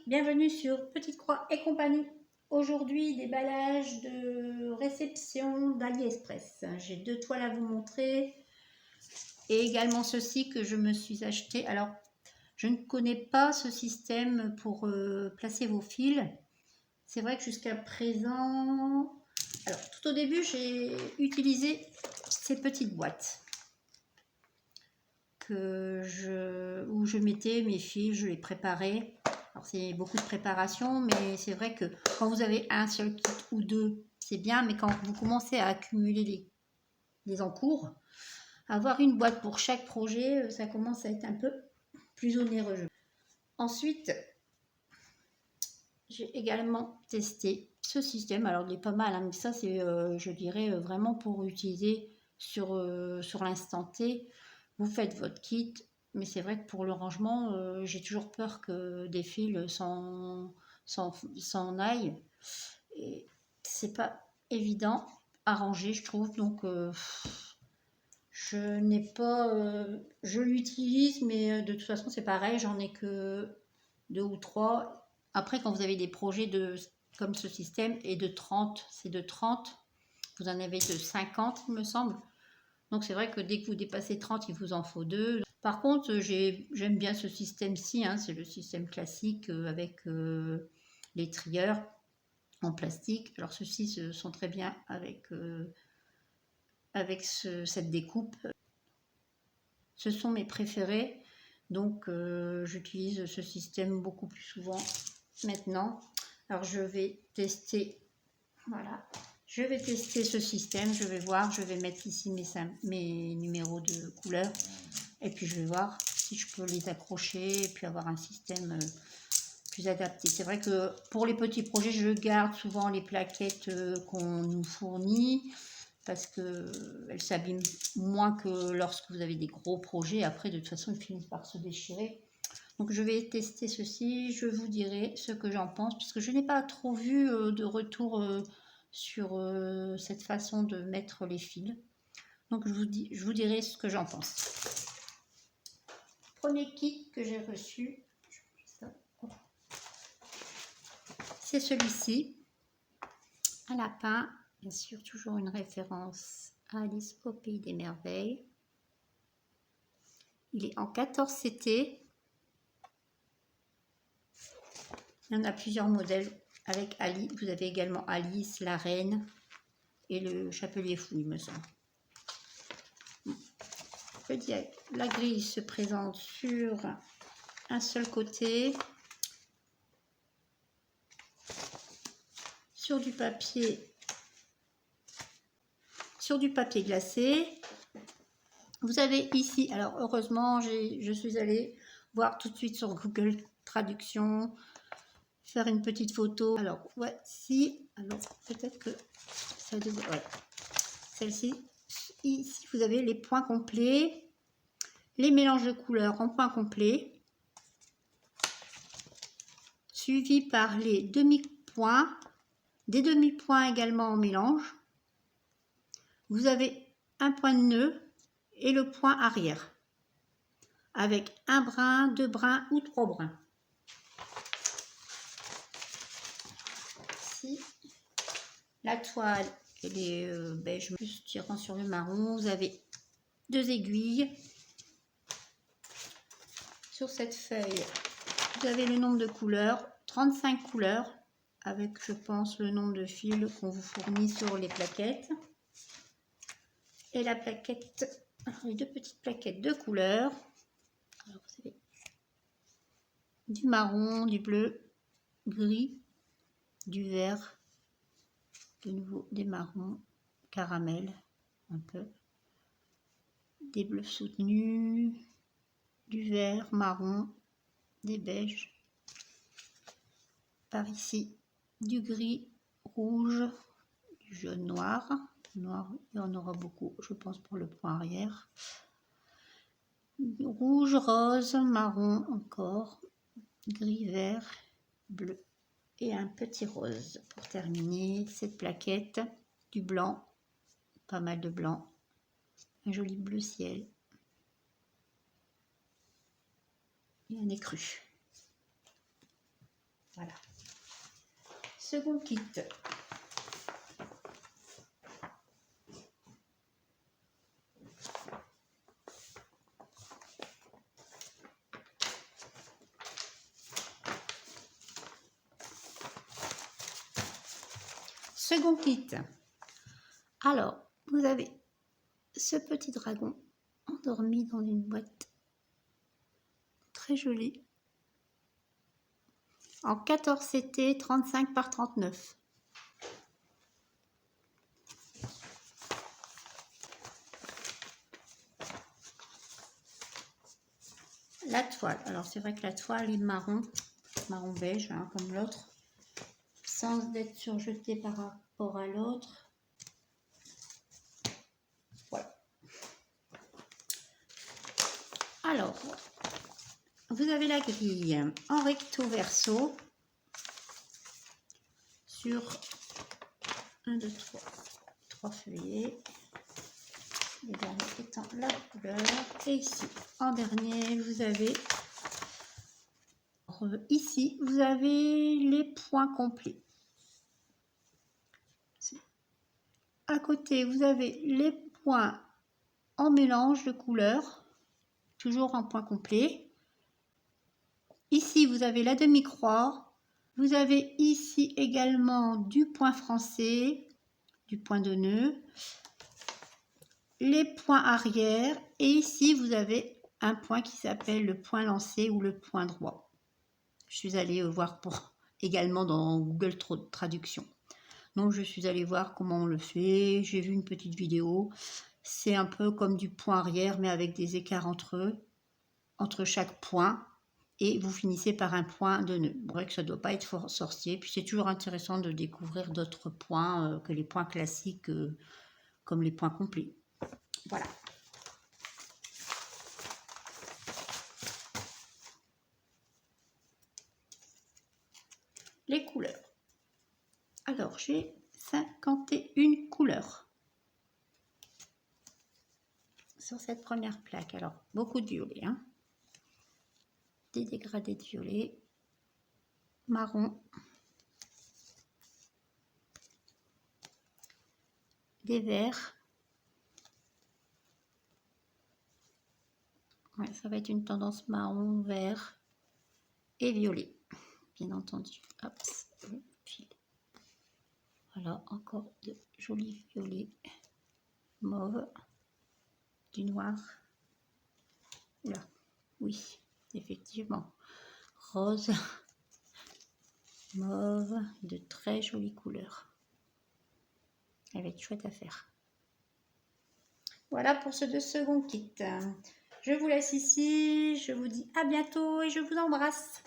bienvenue sur Petite Croix et compagnie. Aujourd'hui, déballage de réception d'AliExpress. J'ai deux toiles à vous montrer et également ceci que je me suis acheté. Alors, je ne connais pas ce système pour placer vos fils. C'est vrai que jusqu'à présent, alors tout au début, j'ai utilisé ces petites boîtes où je mettais mes fils, je les préparais. Alors c'est beaucoup de préparation, mais c'est vrai que quand vous avez un seul kit ou deux, c'est bien, mais quand vous commencez à accumuler les encours, avoir une boîte pour chaque projet, ça commence à être un peu plus onéreux. Ensuite, j'ai également testé ce système. Alors il est pas mal, hein, mais ça c'est, je dirais, vraiment pour utiliser sur l'instant T. Vous faites votre kit, mais c'est vrai que pour le rangement, j'ai toujours peur que des fils s'en aillent. Et c'est pas évident à ranger, je trouve. Donc, je n'ai pas. Je l'utilise, mais de toute façon, c'est pareil. J'en ai que 2 ou 3. Après, quand vous avez des projets comme ce système, et de 30, c'est de 30. Vous en avez de 50, il me semble. Donc c'est vrai que dès que vous dépassez 30, il vous en faut 2. Par contre, j'aime bien ce système-ci, hein, c'est le système classique avec les trieurs en plastique. Alors ceux-ci sont très bien avec cette découpe. Ce sont mes préférés, donc j'utilise ce système beaucoup plus souvent maintenant. Alors je vais tester, voilà. Je vais tester ce système, je vais voir, je vais mettre ici mes numéros de couleurs et puis je vais voir si je peux les accrocher et puis avoir un système plus adapté. C'est vrai que pour les petits projets, je garde souvent les plaquettes qu'on nous fournit parce qu'elles s'abîment moins que lorsque vous avez des gros projets. Après, de toute façon, ils finissent par se déchirer. Donc je vais tester ceci, je vous dirai ce que j'en pense, puisque je n'ai pas trop vu de retour sur cette façon de mettre les fils. Donc je vous dirai ce que j'en pense. Premier kit que j'ai reçu, c'est celui-ci. Un lapin, bien sûr, toujours une référence à Alice au Pays des Merveilles. Il est en 14 CT. Il y en a plusieurs modèles avec Ali. Vous avez également Alice, la reine et le chapelier fou, il me semble. La grille se présente sur un seul côté, sur du papier glacé. Vous avez ici, alors heureusement, je suis allée voir tout de suite sur Google Traduction, faire une petite photo. Alors voici, alors peut-être que ça devrait, ouais. Celle-ci, ici vous avez les points complets, les mélanges de couleurs en points complets, suivi par les demi-points, des demi-points également en mélange. Vous avez un point de nœud et le point arrière, avec un brin, 2 brins ou 3 brins. Ici, la toile, elle est beige plus tirant sur le marron. Vous avez 2 aiguilles. Sur cette feuille, vous avez le nombre de couleurs, 35 couleurs, avec, je pense, le nombre de fils qu'on vous fournit sur les plaquettes. Et la plaquette, les 2 petites plaquettes de couleurs. Alors, vous avez du marron, du bleu, gris, du vert, de nouveau des marrons, caramel, un peu, des bleus soutenus, du vert, marron, des beiges, par ici, du gris, rouge, du jaune, noir. Noir, il y en aura beaucoup, je pense, pour le point arrière. Rouge, rose, marron encore, gris, vert, bleu et un petit rose pour terminer cette plaquette. Du blanc, pas mal de blanc, un joli bleu ciel et un écru. Voilà. Second kit. Second kit. Alors, vous avez ce petit dragon endormi dans une boîte très jolie en 14 CT 35 par 39. La toile, alors c'est vrai que la toile est marron beige, hein, comme l'autre, sans être surjetée par rapport à l'autre. Voilà. Alors, vous avez la grille en recto verso sur 1, 2, 3 feuillets. Le dernier étant la couleur. Et ici, en dernier, vous avez les points complets. À côté, vous avez les points en mélange de couleurs, toujours en point complet. Ici, vous avez la demi-croix. Vous avez ici également du point français, du point de nœud, les points arrière. Et ici, vous avez un point qui s'appelle le point lancé ou le point droit. Je suis allée voir également dans Google Traduction. Donc, je suis allée voir comment on le fait. J'ai vu une petite vidéo. C'est un peu comme du point arrière, mais avec des écarts entre chaque point. Et vous finissez par un point de nœud. C'est vrai que ça ne doit pas être fort sorcier. Puis c'est toujours intéressant de découvrir d'autres points que les points classiques, comme les points complets. Voilà. Les couleurs. Alors, j'ai 51 couleurs sur cette première plaque. Alors, beaucoup de violet, hein. Des dégradés de violet, marron, des verts. Ouais, ça va être une tendance marron, vert et violet, bien entendu. Hop, le fil. Voilà, encore de jolis violets, mauve, du noir. Là, oui, effectivement. Rose, mauve, de très jolies couleurs. Elle va être chouette à faire. Voilà pour ce second kit. Je vous laisse ici, je vous dis à bientôt et je vous embrasse.